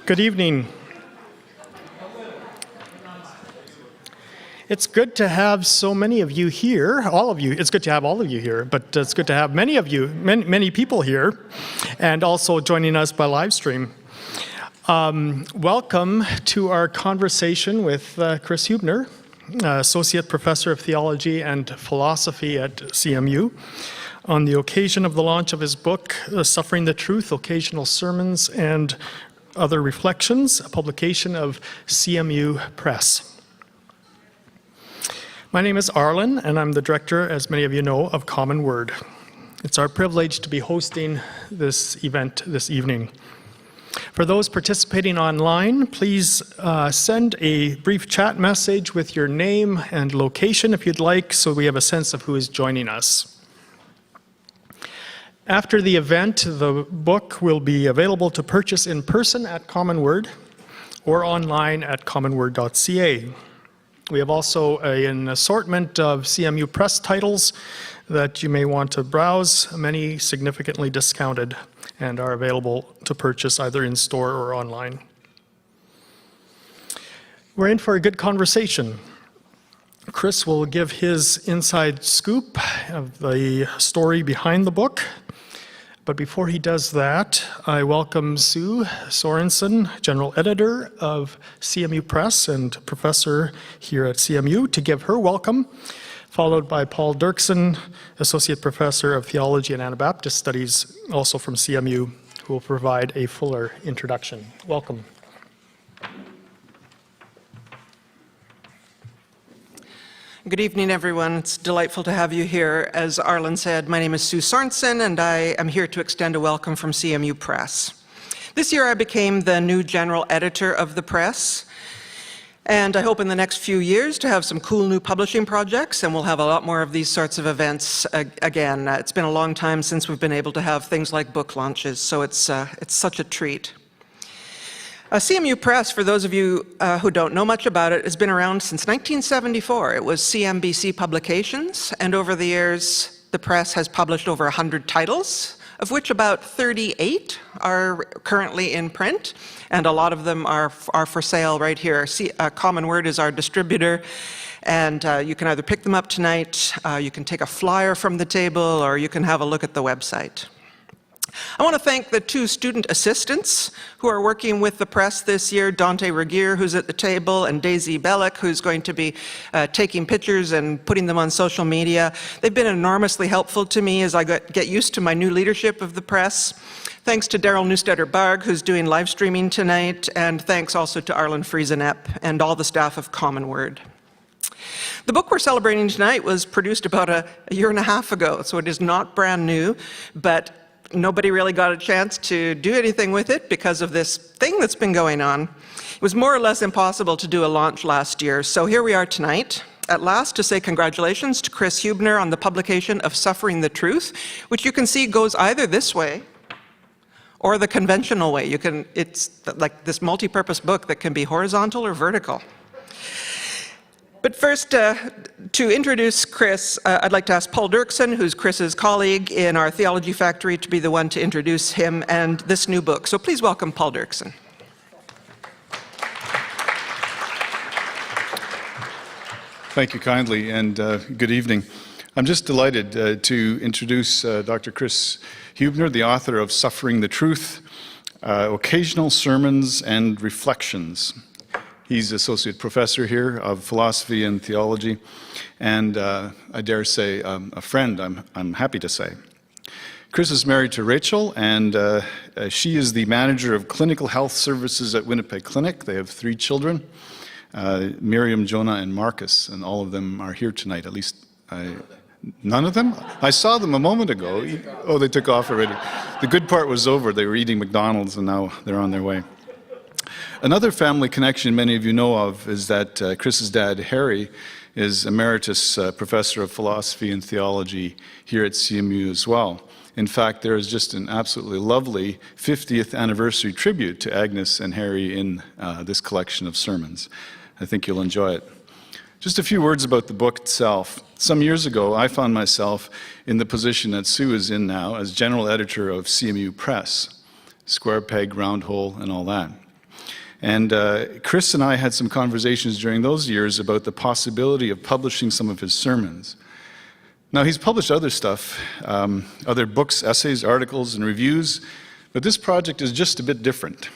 Good evening. It's good to have so many of you here, all of you. It's good to have all of you here, but it's good to have many of you, many people here, and also joining us by live stream. Welcome to our conversation with Chris Huebner, Associate Professor of Theology and Philosophy at CMU, on the occasion of the launch of his book, Suffering the Truth, Occasional Sermons and Other Reflections, a publication of CMU Press. My name is Arlen, and I'm the director, as many of you know, of Common Word. It's our privilege to be hosting this event this evening. For those participating online, please send a brief chat message with your name and location if you'd like, so we have a sense of who is joining us. After the event, the book will be available to purchase in person at Common Word or online at commonword.ca. We have also an assortment of CMU Press titles that you may want to browse, many significantly discounted, and are available to purchase either in store or online. We're in for a good conversation. Chris will give his inside scoop of the story behind the book. But before he does that, I welcome Sue Sorensen, General Editor of CMU Press and Professor here at CMU, to give her welcome, followed by Paul Dirksen, Associate Professor of Theology and Anabaptist Studies, also from CMU, who will provide a fuller introduction. Welcome. Good evening, everyone. It's delightful to have you here. As Arlen said, my name is Sue Sorensen, and I am here to extend a welcome from CMU Press. This year I became the new general editor of the press, and I hope in the next few years to have some cool new publishing projects, and we'll have a lot more of these sorts of events again. It's been a long time since we've been able to have things like book launches, so it's such a treat. CMU Press, for those of you who don't know much about it, has been around since 1974. It was CMBC Publications, and over the years, the press has published over 100 titles, of which about 38 are currently in print, and a lot of them are for sale right here. Common Word is our distributor, and you can either pick them up tonight, you can take a flyer from the table, or you can have a look at the website. I want to thank the two student assistants who are working with the press this year, Dante Regier, who's at the table, and Daisy Bellick, who's going to be taking pictures and putting them on social media. They've been enormously helpful to me as I get used to my new leadership of the press. Thanks to Daryl Neustetter-Barg, who's doing live streaming tonight, and thanks also to Arlen Friesenepp and all the staff of Common Word. The book we're celebrating tonight was produced about a year and a half ago, so it is not brand new, but nobody really got a chance to do anything with it because of this thing that's been going on. It was more or less impossible to do a launch last year, so here we are tonight, at last, to say congratulations to Chris Huebner on the publication of Suffering the Truth, which you can see goes either this way or the conventional way. It's like this multi-purpose book that can be horizontal or vertical. But first, to introduce Chris, I'd like to ask Paul Dirksen, who's Chris's colleague in our theology factory, to be the one to introduce him and this new book. So please welcome Paul Dirksen. Thank you kindly, and good evening. I'm just delighted to introduce Dr. Chris Huebner, the author of Suffering the Truth, Occasional Sermons and Reflections. He's Associate Professor here of Philosophy and Theology, and I dare say a friend, I'm happy to say. Chris is married to Rachel, and she is the Manager of Clinical Health Services at Winnipeg Clinic. They have 3 children, Miriam, Jonah, and Marcus, and all of them are here tonight, at least none of them? I saw them a moment ago. Oh, they took off already. The good part was over. They were eating McDonald's, and now they're on their way. Another family connection many of you know of is that Chris's dad, Harry, is Emeritus Professor of Philosophy and Theology here at CMU as well. In fact, there is just an absolutely lovely 50th anniversary tribute to Agnes and Harry in this collection of sermons. I think you'll enjoy it. Just a few words about the book itself. Some years ago, I found myself in the position that Sue is in now as general editor of CMU Press, square peg, round hole, and all that. And Chris and I had some conversations during those years about the possibility of publishing some of his sermons. Now, he's published other stuff, other books, essays, articles, and reviews, but this project is just a bit different.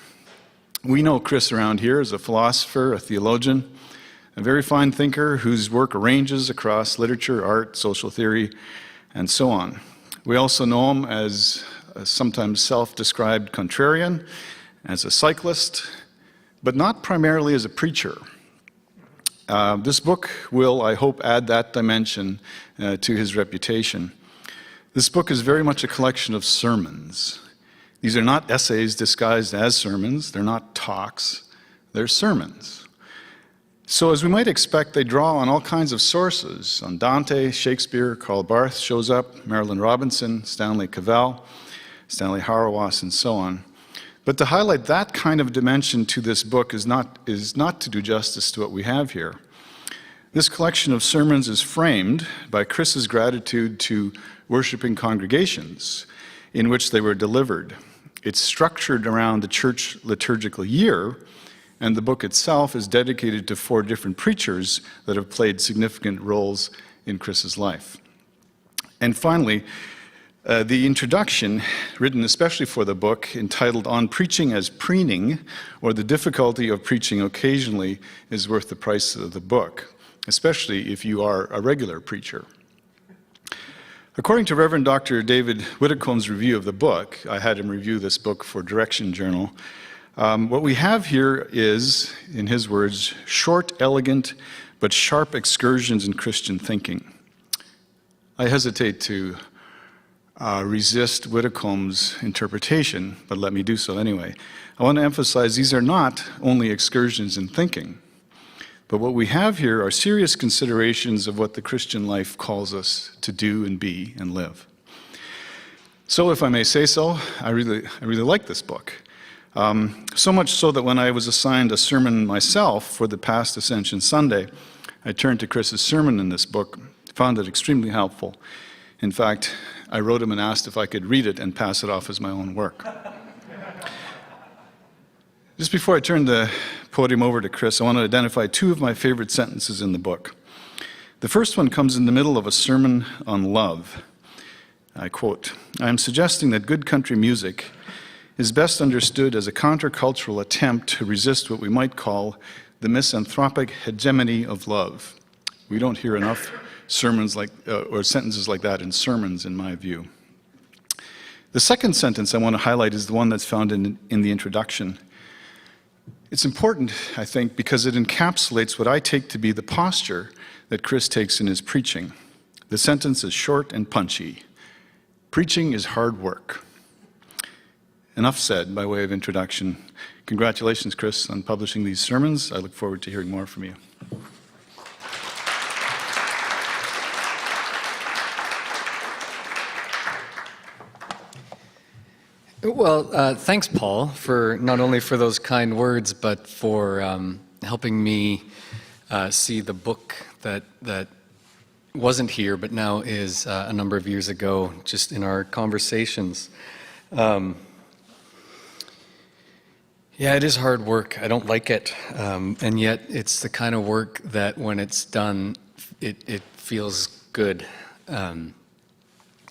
We know Chris around here as a philosopher, a theologian, a very fine thinker whose work ranges across literature, art, social theory, and so on. We also know him as a sometimes self-described contrarian, as a cyclist, but not primarily as a preacher. This book will, I hope, add that dimension to his reputation. This book is very much a collection of sermons. These are not essays disguised as sermons. They're not talks. They're sermons. So as we might expect, they draw on all kinds of sources. On Dante, Shakespeare, Karl Barth shows up, Marilyn Robinson, Stanley Cavell, Stanley Hauerwas, and so on. But to highlight that kind of dimension to this book is not to do justice to what we have here. This collection of sermons is framed by Chris's gratitude to worshiping congregations in which they were delivered. It's structured around the church liturgical year, and the book itself is dedicated to 4 different preachers that have played significant roles in Chris's life. And finally, the introduction, written especially for the book, entitled On Preaching as Preening, or The Difficulty of Preaching Occasionally, is worth the price of the book, especially if you are a regular preacher. According to Reverend Dr. David Whittecomb's review of the book, I had him review this book for Direction Journal, what we have here is, in his words, short, elegant, but sharp excursions in Christian thinking. I hesitate to resist Whittecomb's interpretation, but let me do so anyway. I want to emphasize these are not only excursions in thinking, but what we have here are serious considerations of what the Christian life calls us to do and be and live. So if I may say so, I really like this book. So much so that when I was assigned a sermon myself for the past Ascension Sunday, I turned to Chris's sermon in this book, found it extremely helpful. In fact, I wrote him and asked if I could read it and pass it off as my own work. Just before I turn the podium over to Chris, I want to identify 2 of my favorite sentences in the book. The first one comes in the middle of a sermon on love. I quote, "I am suggesting that good country music is best understood as a countercultural attempt to resist what we might call the misanthropic hegemony of love." We don't hear enough sermons or sentences like that in sermons, in my view. The second sentence I want to highlight is the one that's found in the introduction. It's important, I think, because it encapsulates what I take to be the posture that Chris takes in his preaching. The sentence is short and punchy. Preaching is hard work. Enough said by way of introduction. Congratulations, Chris, on publishing these sermons. I look forward to hearing more from you. Well, thanks, Paul, for not only for those kind words, but for helping me see the book that wasn't here, but now is a number of years ago, just in our conversations. Yeah, it is hard work. I don't like it, and yet it's the kind of work that when it's done, it feels good.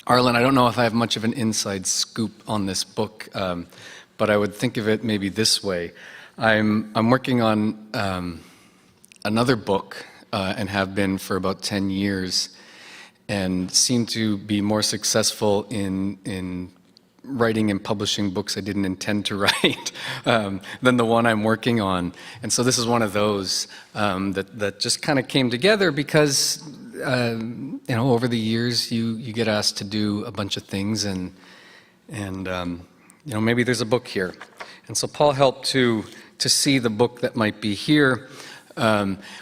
Arlen, I don't know if I have much of an inside scoop on this book, but I would think of it maybe this way. I'm working on another book and have been for about 10 years and seem to be more successful in writing and publishing books I didn't intend to write than the one I'm working on. And so this is one of those that just kind of came together because over the years you get asked to do a bunch of things and maybe there's a book here. And so Paul helped to see the book that might be here,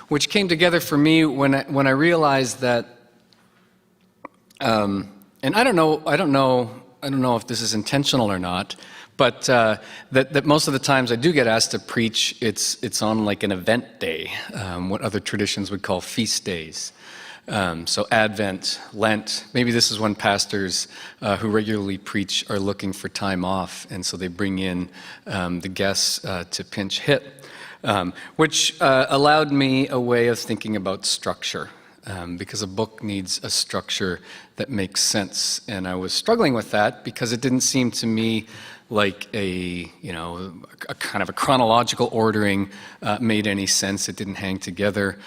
which came together for me when I realized that, and I don't know if this is intentional or not, but that most of the times I do get asked to preach, it's on like an event day, what other traditions would call feast days. So Advent, Lent, maybe this is when pastors who regularly preach are looking for time off, and so they bring in the guests to pinch hit, which allowed me a way of thinking about structure, because a book needs a structure that makes sense. And I was struggling with that because it didn't seem to me like a kind of a chronological ordering made any sense. It didn't hang together.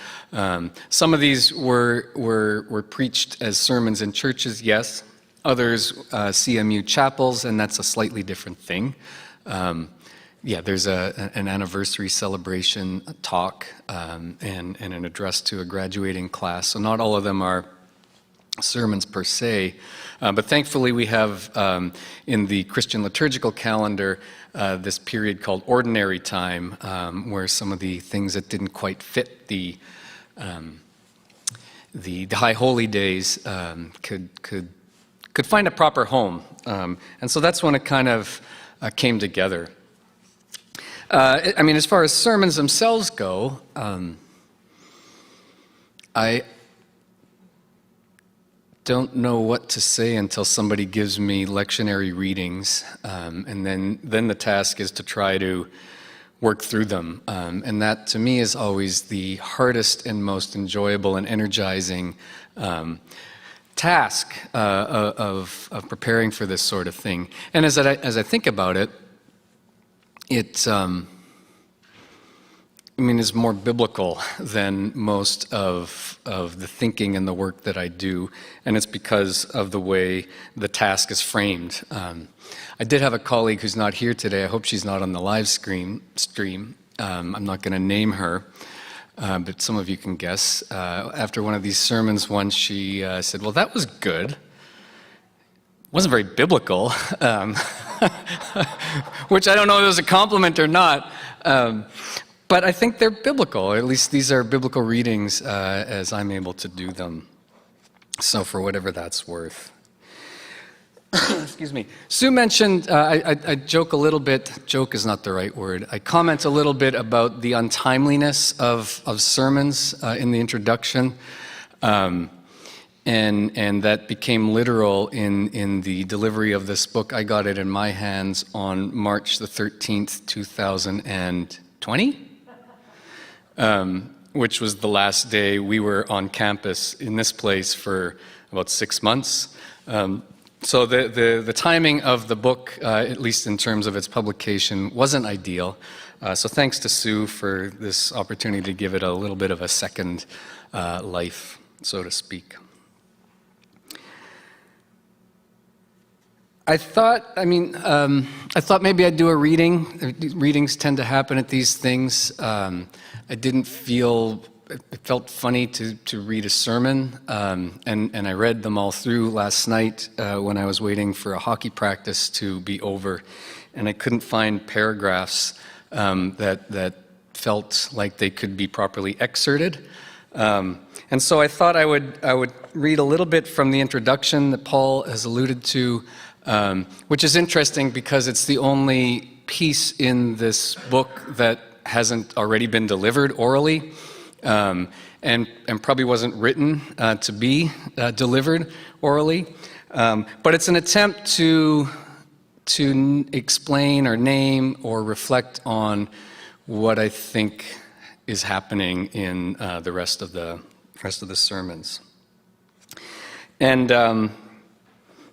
Some of these were preached as sermons in churches, yes. Others, CMU chapels, and that's a slightly different thing. There's an anniversary celebration talk and an address to a graduating class. So not all of them are sermons per se, but thankfully we have in the Christian liturgical calendar this period called ordinary time, where some of the things that didn't quite fit the high holy days could find a proper home, and so that's when it kind of came together. As far as sermons themselves go, I don't know what to say until somebody gives me lectionary readings, and then the task is to try to work through them. And that, to me, is always the hardest and most enjoyable and energizing task of preparing for this sort of thing. And as I think about it, it is more biblical than most of the thinking and the work that I do, and it's because of the way the task is framed. I did have a colleague who's not here today. I hope she's not on the live stream. I'm not going to name her, but some of you can guess. After one of these sermons once, she said, "Well, that was good. It wasn't very biblical," which I don't know if it was a compliment or not. But I think they're biblical, or at least these are biblical readings as I'm able to do them. So for whatever that's worth. Excuse me. Sue mentioned, I joke a little bit, joke is not the right word, I comment a little bit about the untimeliness of sermons in the introduction. And that became literal in the delivery of this book. I got it in my hands on March the 13th, 2020. Which was the last day we were on campus in this place for about 6 months. So the timing of the book, at least in terms of its publication, wasn't ideal. So thanks to Sue for this opportunity to give it a little bit of a second life, so to speak. I thought maybe I'd do a reading. Readings tend to happen at these things. It felt funny to read a sermon, and I read them all through last night when I was waiting for a hockey practice to be over, and I couldn't find paragraphs that felt like they could be properly excerpted. And so I thought I would read a little bit from the introduction that Paul has alluded to, which is interesting because it's the only piece in this book that hasn't already been delivered orally, and probably wasn't written to be delivered orally. But it's an attempt to explain or name or reflect on what I think is happening in the rest of the sermons. And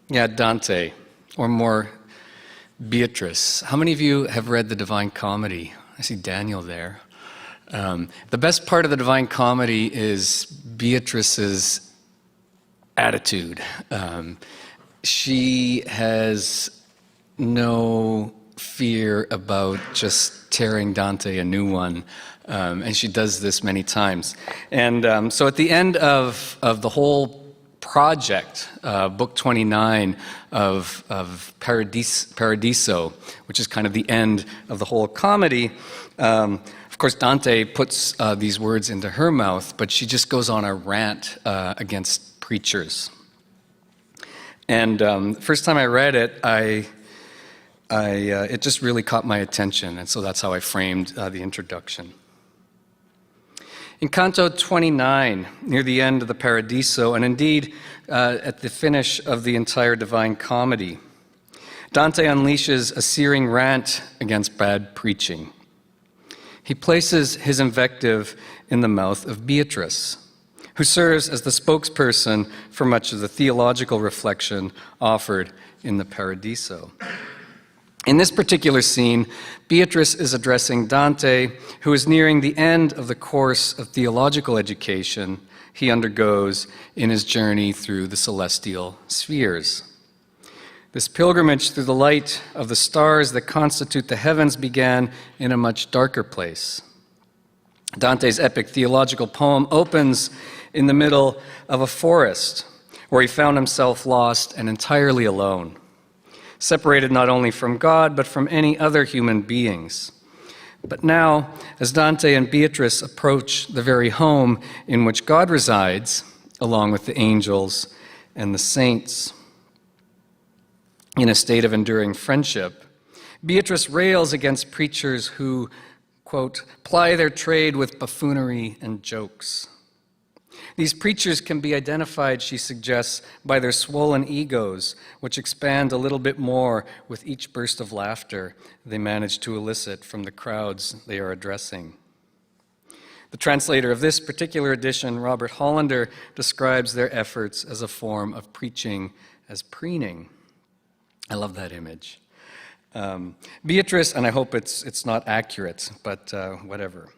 Dante, or more Beatrice. How many of you have read the Divine Comedy? I see Daniel there. The best part of the Divine Comedy is Beatrice's attitude. She has no fear about just tearing Dante a new one, and she does this many times. And so at the end of the whole project, book 29 of Paradiso, which is kind of the end of the whole comedy. Of course, Dante puts these words into her mouth, but she just goes on a rant against preachers. And the first time I read it, it just really caught my attention, and so that's how I framed the introduction. In Canto 29, near the end of the Paradiso, and indeed at the finish of the entire Divine Comedy, Dante unleashes a searing rant against bad preaching. He places his invective in the mouth of Beatrice, who serves as the spokesperson for much of the theological reflection offered in the Paradiso. In this particular scene, Beatrice is addressing Dante, who is nearing the end of the course of theological education he undergoes in his journey through the celestial spheres. This pilgrimage through the light of the stars that constitute the heavens began in a much darker place. Dante's epic theological poem opens in the middle of a forest where he found himself lost and entirely alone, separated not only from God, but from any other human beings. But now, as Dante and Beatrice approach the very home in which God resides, along with the angels and the saints, in a state of enduring friendship, Beatrice rails against preachers who, quote, ply their trade with buffoonery and jokes. These preachers can be identified, she suggests, by their swollen egos, which expand a little bit more with each burst of laughter they manage to elicit from the crowds they are addressing. The translator of this particular edition, Robert Hollander, describes their efforts as a form of preaching as preening. I love that image. Beatrice, and I hope it's not accurate, but whatever.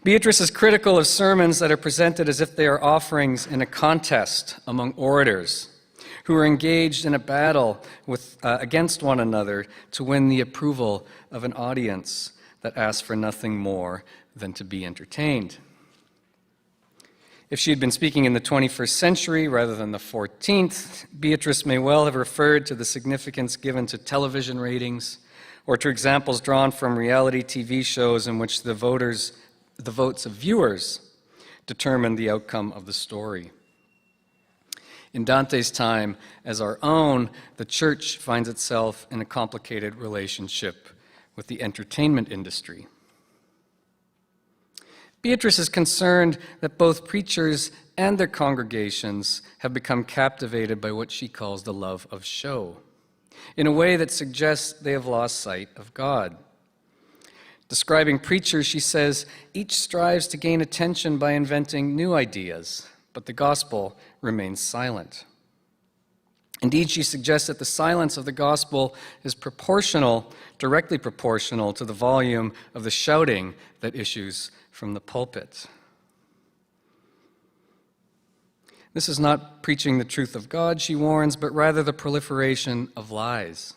Beatrice is critical of sermons that are presented as if they are offerings in a contest among orators who are engaged in a battle against one another to win the approval of an audience that asks for nothing more than to be entertained. If she had been speaking in the 21st century rather than the 14th, Beatrice may well have referred to the significance given to television ratings or to examples drawn from reality TV shows in which the votes of viewers determine the outcome of the story. In Dante's time as our own, the church finds itself in a complicated relationship with the entertainment industry. Beatrice is concerned that both preachers and their congregations have become captivated by what she calls the love of show, in a way that suggests they have lost sight of God. Describing preachers, she says, each strives to gain attention by inventing new ideas, but the gospel remains silent. Indeed, she suggests that the silence of the gospel is directly proportional to the volume of the shouting that issues from the pulpit. This is not preaching the truth of God, she warns, but rather the proliferation of lies.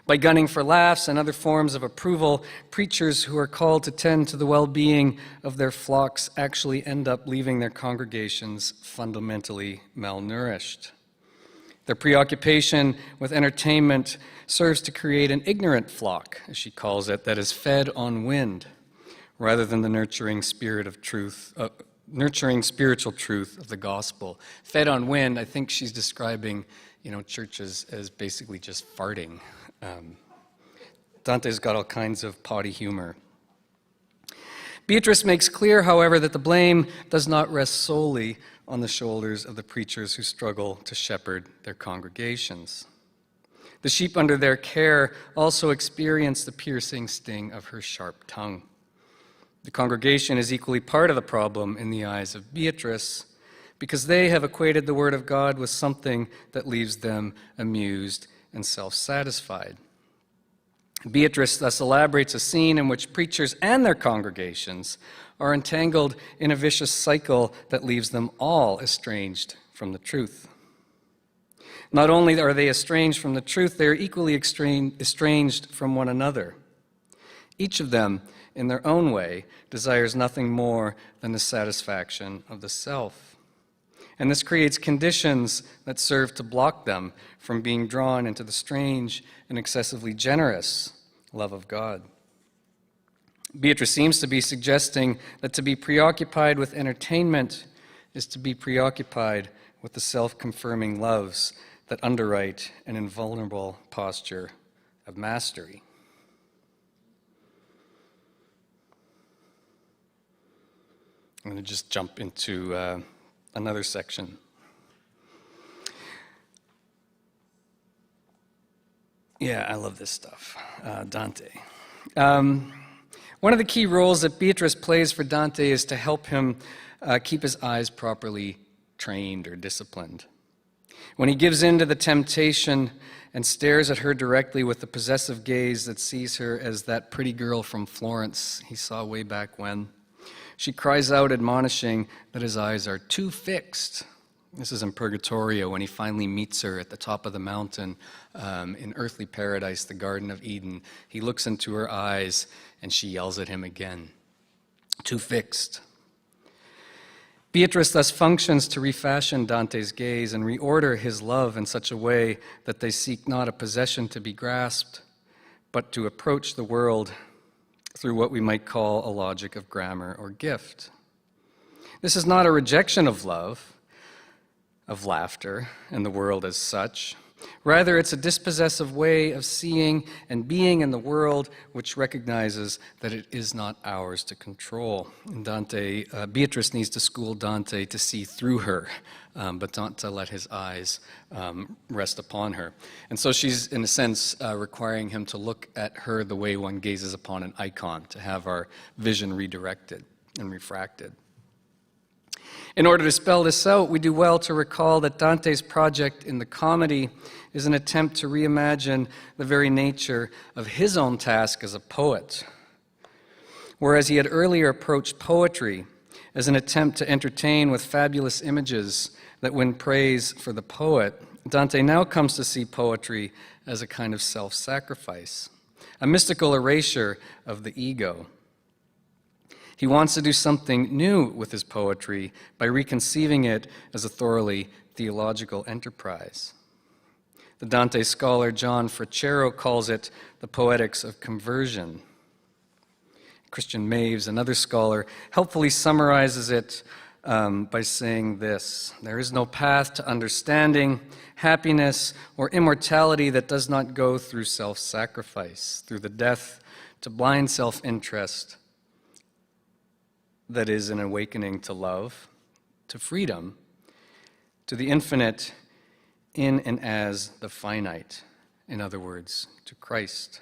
By gunning for laughs and other forms of approval, preachers who are called to tend to the well-being of their flocks actually end up leaving their congregations fundamentally malnourished. Their preoccupation with entertainment serves to create an ignorant flock, as she calls it, that is fed on wind, rather than the nurturing spiritual truth of the gospel. Fed on wind, I think she's describing, churches as basically just farting. Dante's got all kinds of potty humor. Beatrice makes clear, however, that the blame does not rest solely on the shoulders of the preachers who struggle to shepherd their congregations. The sheep under their care also experience the piercing sting of her sharp tongue. The congregation is equally part of the problem in the eyes of Beatrice, because they have equated the Word of God with something that leaves them amused and self-satisfied. Beatrice thus elaborates a scene in which preachers and their congregations are entangled in a vicious cycle that leaves them all estranged from the truth. Not only are they estranged from the truth, they are equally estranged from one another. Each of them, in their own way, desires nothing more than the satisfaction of the self. And this creates conditions that serve to block them from being drawn into the strange and excessively generous love of God. Beatrice seems to be suggesting that to be preoccupied with entertainment is to be preoccupied with the self-confirming loves that underwrite an invulnerable posture of mastery. I'm going to just jump into another section. Yeah, I love this stuff. Dante. One of the key roles that Beatrice plays for Dante is to help him keep his eyes properly trained or disciplined. When he gives in to the temptation and stares at her directly with the possessive gaze that sees her as that pretty girl from Florence he saw way back when, she cries out, admonishing that his eyes are too fixed. This is in Purgatorio when he finally meets her at the top of the mountain in earthly paradise, the Garden of Eden. He looks into her eyes and she yells at him again, too fixed. Beatrice thus functions to refashion Dante's gaze and reorder his love in such a way that they seek not a possession to be grasped, but to approach the world through what we might call a logic of grammar or gift. This is not a rejection of love, of laughter, and the world as such. Rather, it's a dispossessive way of seeing and being in the world which recognizes that it is not ours to control. And Beatrice needs to school Dante to see through her, but not to let his eyes rest upon her. And so she's, in a sense, requiring him to look at her the way one gazes upon an icon, to have our vision redirected and refracted. In order to spell this out, we do well to recall that Dante's project in the comedy is an attempt to reimagine the very nature of his own task as a poet. Whereas he had earlier approached poetry as an attempt to entertain with fabulous images that win praise for the poet, Dante now comes to see poetry as a kind of self-sacrifice, a mystical erasure of the ego. He wants to do something new with his poetry by reconceiving it as a thoroughly theological enterprise. The Dante scholar John Fracero calls it the poetics of conversion. Christian Maves, another scholar, helpfully summarizes it by saying this: there is no path to understanding, happiness, or immortality that does not go through self-sacrifice, through the death to blind self-interest, that is an awakening to love, to freedom, to the infinite in and as the finite, in other words, to Christ.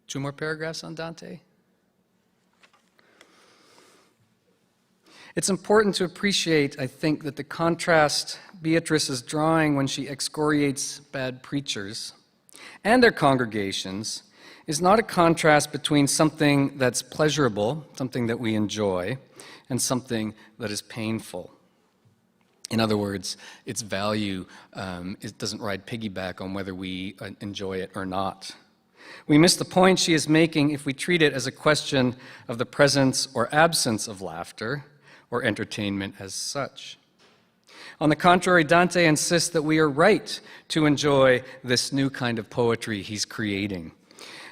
Two more paragraphs on Dante. It's important to appreciate, I think, that the contrast Beatrice is drawing when she excoriates bad preachers and their congregations is not a contrast between something that's pleasurable, something that we enjoy, and something that is painful. In other words, its value it doesn't ride piggyback on whether we enjoy it or not. We miss the point she is making if we treat it as a question of the presence or absence of laughter or entertainment as such. On the contrary, Dante insists that we are right to enjoy this new kind of poetry he's creating,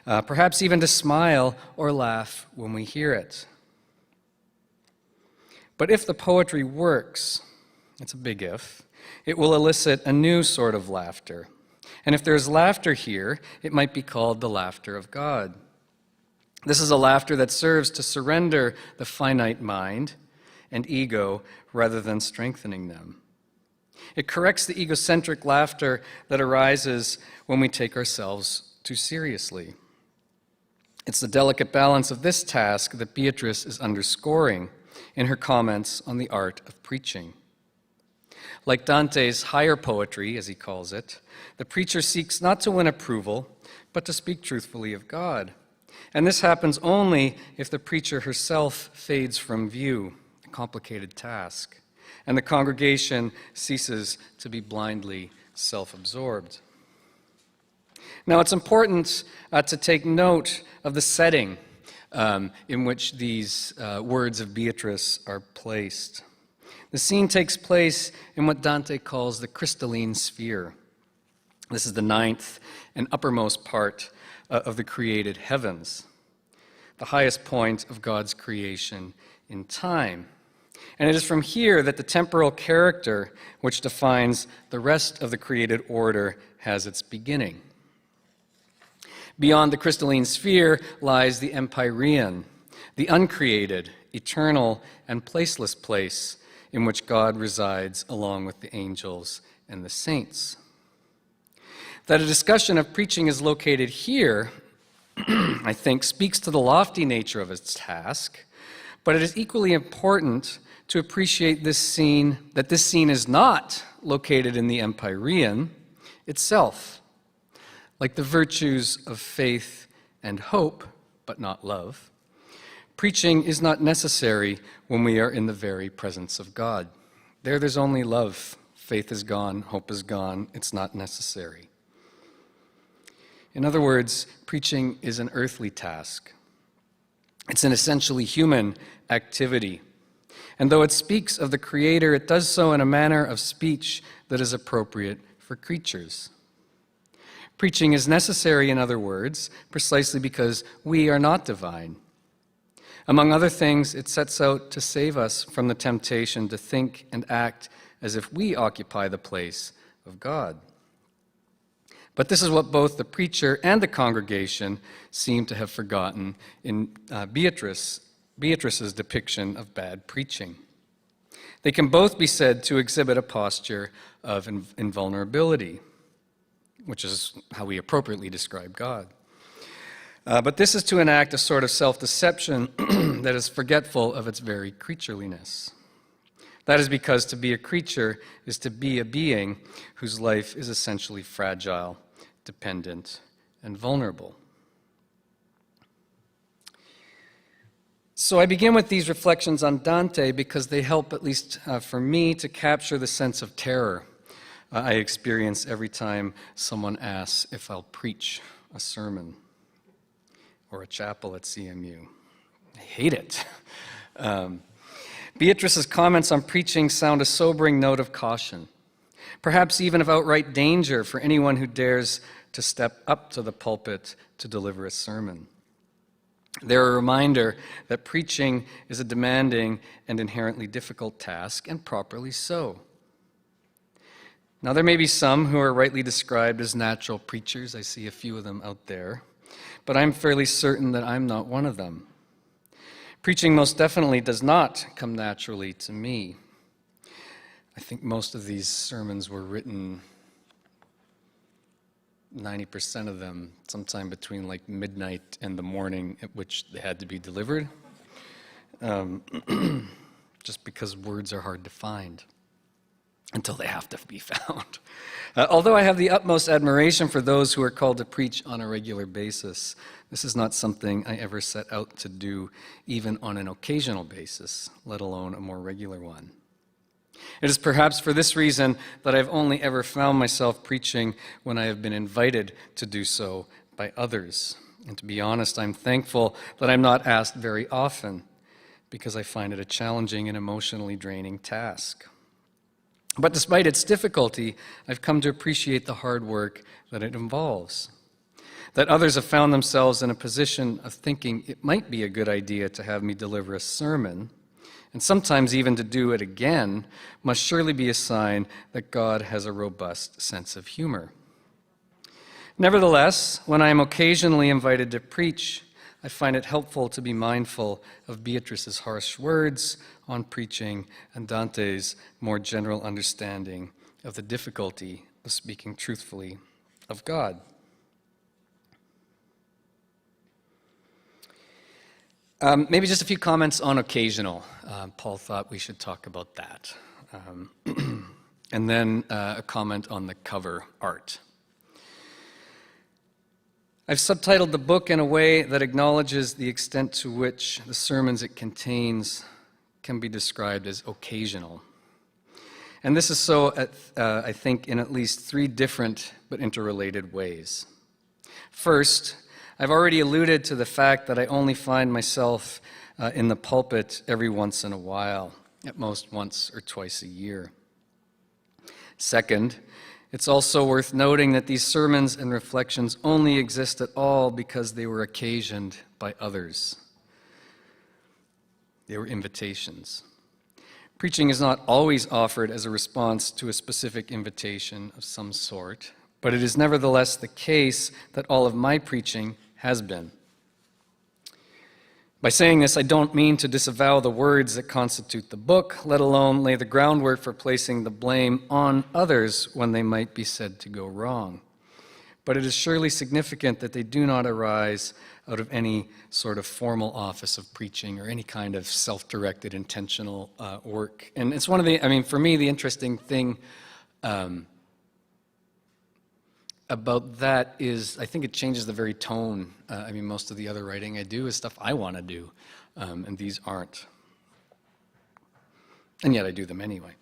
perhaps even to smile or laugh when we hear it. But if the poetry works, it's a big if, it will elicit a new sort of laughter. And if there's laughter here, it might be called the laughter of God. This is a laughter that serves to surrender the finite mind and ego rather than strengthening them. It corrects the egocentric laughter that arises when we take ourselves too seriously. It's the delicate balance of this task that Beatrice is underscoring in her comments on the art of preaching. Like Dante's higher poetry, as he calls it, the preacher seeks not to win approval, but to speak truthfully of God. And this happens only if the preacher herself fades from view, a complicated task, and the congregation ceases to be blindly self-absorbed. Now, it's important to take note of the setting in which these words of Beatrice are placed. The scene takes place in what Dante calls the crystalline sphere. This is the ninth and uppermost part of the created heavens, the highest point of God's creation in time. And it is from here that the temporal character, which defines the rest of the created order, has its beginning. Beyond the crystalline sphere lies the empyrean, the uncreated, eternal, and placeless place in which God resides along with the angels and the saints. That a discussion of preaching is located here, I think, speaks to the lofty nature of its task, but it is equally important to appreciate that this scene is not located in the empyrean itself. Like the virtues of faith and hope, but not love, preaching is not necessary when we are in the very presence of God. There's only love. Faith is gone, hope is gone, it's not necessary. In other words, preaching is an earthly task. It's an essentially human activity. And though it speaks of the Creator, it does so in a manner of speech that is appropriate for creatures. Preaching is necessary, in other words, precisely because we are not divine. Among other things, it sets out to save us from the temptation to think and act as if we occupy the place of God. But this is what both the preacher and the congregation seem to have forgotten in Beatrice's depiction of bad preaching. They can both be said to exhibit a posture of invulnerability, which is how we appropriately describe God. But this is to enact a sort of self-deception that is forgetful of its very creatureliness. That is because to be a creature is to be a being whose life is essentially fragile, dependent, and vulnerable. So I begin with these reflections on Dante because they help, at least for me, to capture the sense of terror I experience every time someone asks if I'll preach a sermon or a chapel at CMU. I hate it. Beatrice's comments on preaching sound a sobering note of caution, perhaps even of outright danger for anyone who dares to step up to the pulpit to deliver a sermon. They're a reminder that preaching is a demanding and inherently difficult task, and properly so. Now, there may be some who are rightly described as natural preachers. I see a few of them out there. But I'm fairly certain that I'm not one of them. Preaching most definitely does not come naturally to me. I think most of these sermons were written, 90% of them, sometime between like midnight and the morning at which they had to be delivered, just because words are hard to find until they have to be found. Although I have the utmost admiration for those who are called to preach on a regular basis, this is not something I ever set out to do, even on an occasional basis, let alone a more regular one. It is perhaps for this reason that I've only ever found myself preaching when I have been invited to do so by others. And to be honest, I'm thankful that I'm not asked very often, because I find it a challenging and emotionally draining task. But despite its difficulty, I've come to appreciate the hard work that it involves. That others have found themselves in a position of thinking it might be a good idea to have me deliver a sermon, and sometimes even to do it again, must surely be a sign that God has a robust sense of humor. Nevertheless, when I am occasionally invited to preach, I find it helpful to be mindful of Beatrice's harsh words on preaching and Dante's more general understanding of the difficulty of speaking truthfully of God. Maybe just a few comments on occasional. Paul thought we should talk about that. And then a comment on the cover art. I've subtitled the book in a way that acknowledges the extent to which the sermons it contains can be described as occasional. And this is so, I think, in at least three different but interrelated ways. First, I've already alluded to the fact that I only find myself in the pulpit every once in a while, at most once or twice a year. Second, it's also worth noting that these sermons and reflections only exist at all because they were occasioned by others. They were invitations. Preaching is not always offered as a response to a specific invitation of some sort, but it is nevertheless the case that all of my preaching has been. By saying this, I don't mean to disavow the words that constitute the book, let alone lay the groundwork for placing the blame on others when they might be said to go wrong. But it is surely significant that they do not arise out of any sort of formal office of preaching or any kind of self-directed, intentional work. And it's one of the, for me, the interesting thing about that is I think it changes the very tone. Most of the other writing I do is stuff I want to do, and these aren't. And yet I do them anyway.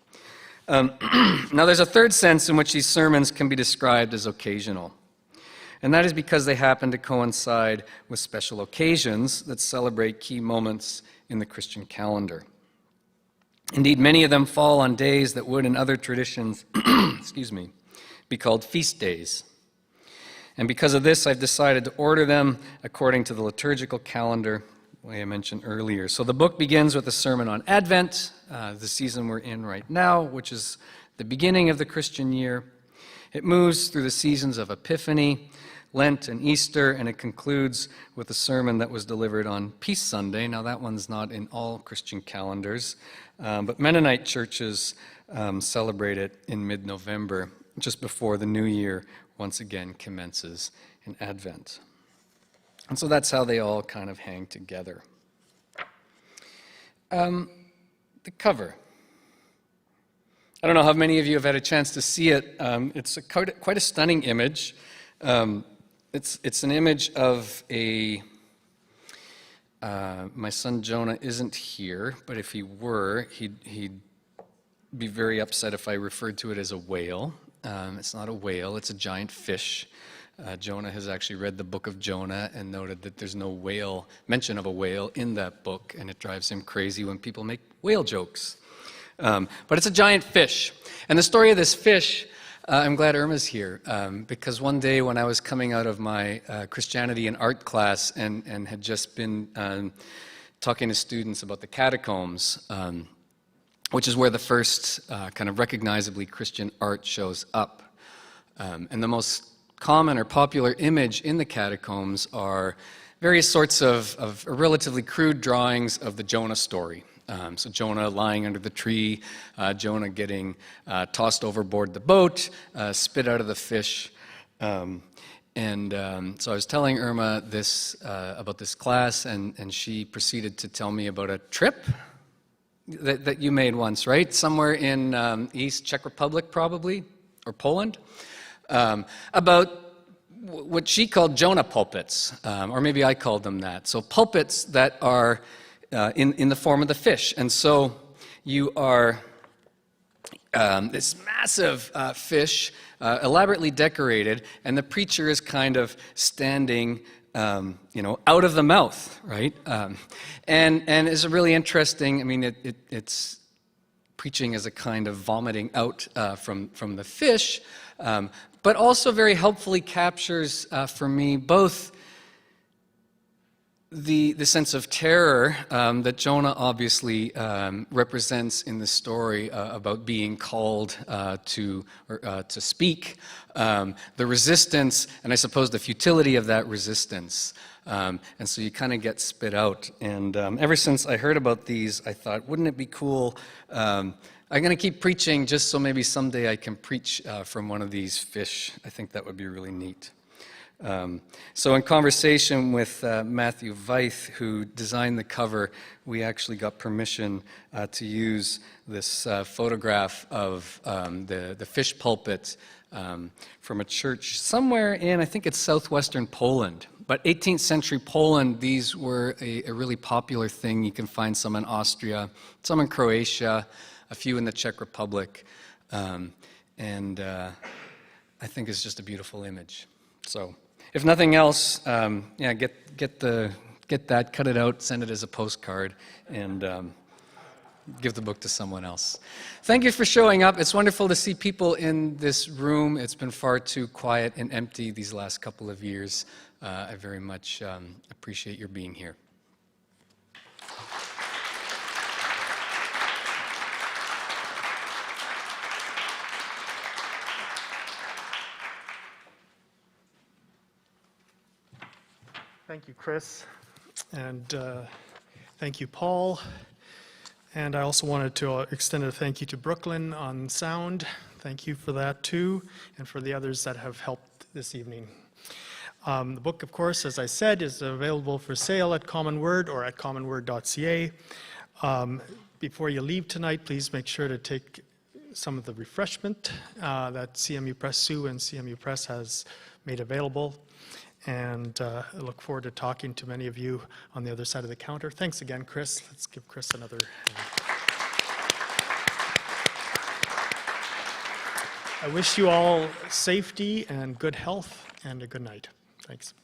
Now there's a third sense in which these sermons can be described as occasional. And that is because they happen to coincide with special occasions that celebrate key moments in the Christian calendar. Indeed, many of them fall on days that would in other traditions, be called feast days. And because of this, I've decided to order them according to the liturgical calendar, the way I mentioned earlier. So the book begins with a sermon on Advent, the season we're in right now, which is the beginning of the Christian year. It moves through the seasons of Epiphany, Lent, and Easter, and it concludes with a sermon that was delivered on Peace Sunday. Now, that one's not in all Christian calendars, but Mennonite churches celebrate it in mid-November, just before the new year once again commences in Advent. And so that's how they all kind of hang together. The cover. I don't know how many of you have had a chance to see it. It's quite a stunning image. It's an image of my son Jonah isn't here, but if he were, he'd be very upset if I referred to it as a whale. It's not a whale, it's a giant fish. Jonah has actually read the book of Jonah and noted that there's no mention of a whale in that book, and it drives him crazy when people make whale jokes. But it's a giant fish. And the story of this fish, I'm glad Irma's here, because one day when I was coming out of my Christianity and art class and had just been talking to students about the catacombs, which is where the first kind of recognizably Christian art shows up. And the most common or popular image in the catacombs are various sorts of relatively crude drawings of the Jonah story. So Jonah lying under the tree, Jonah getting tossed overboard the boat, spit out of the fish. So I was telling Irma this about this class, and she proceeded to tell me about a trip that you made once, right? Somewhere in East Czech Republic, probably, or Poland, about what she called Jonah pulpits, or maybe I called them that. So pulpits that are in the form of the fish. And so you are this massive fish, elaborately decorated, and the preacher is kind of standing out of the mouth, right? And it's really interesting. It's preaching as a kind of vomiting out from the fish, but also very helpfully captures for me both the sense of terror that Jonah obviously represents in the story about being called to speak, the resistance, and I suppose the futility of that resistance. And so you kind of get spit out. And ever since I heard about these, I thought, wouldn't it be cool? I'm going to keep preaching just so maybe someday I can preach from one of these fish. I think that would be really neat. So in conversation with Matthew Veith, who designed the cover, we actually got permission to use this photograph of the fish pulpit from a church somewhere in, I think it's southwestern Poland. But 18th century Poland, these were a really popular thing. You can find some in Austria, some in Croatia, a few in the Czech Republic. And I think it's just a beautiful image. So if nothing else, get that, cut it out, send it as a postcard, and give the book to someone else. Thank you for showing up. It's wonderful to see people in this room. It's been far too quiet and empty these last couple of years. I very much appreciate your being here. Thank you, Chris. And thank you, Paul. And I also wanted to extend a thank you to Brooklyn on sound. Thank you for that too, and for the others that have helped this evening. The book, of course, as I said, is available for sale at Common Word or at commonword.ca. Before you leave tonight, please make sure to take some of the refreshment that CMU Press Sue and CMU Press has made available. And I look forward to talking to many of you on the other side of the counter. Thanks again, Chris. Let's give Chris another hand. I wish you all safety and good health and a good night. Thanks.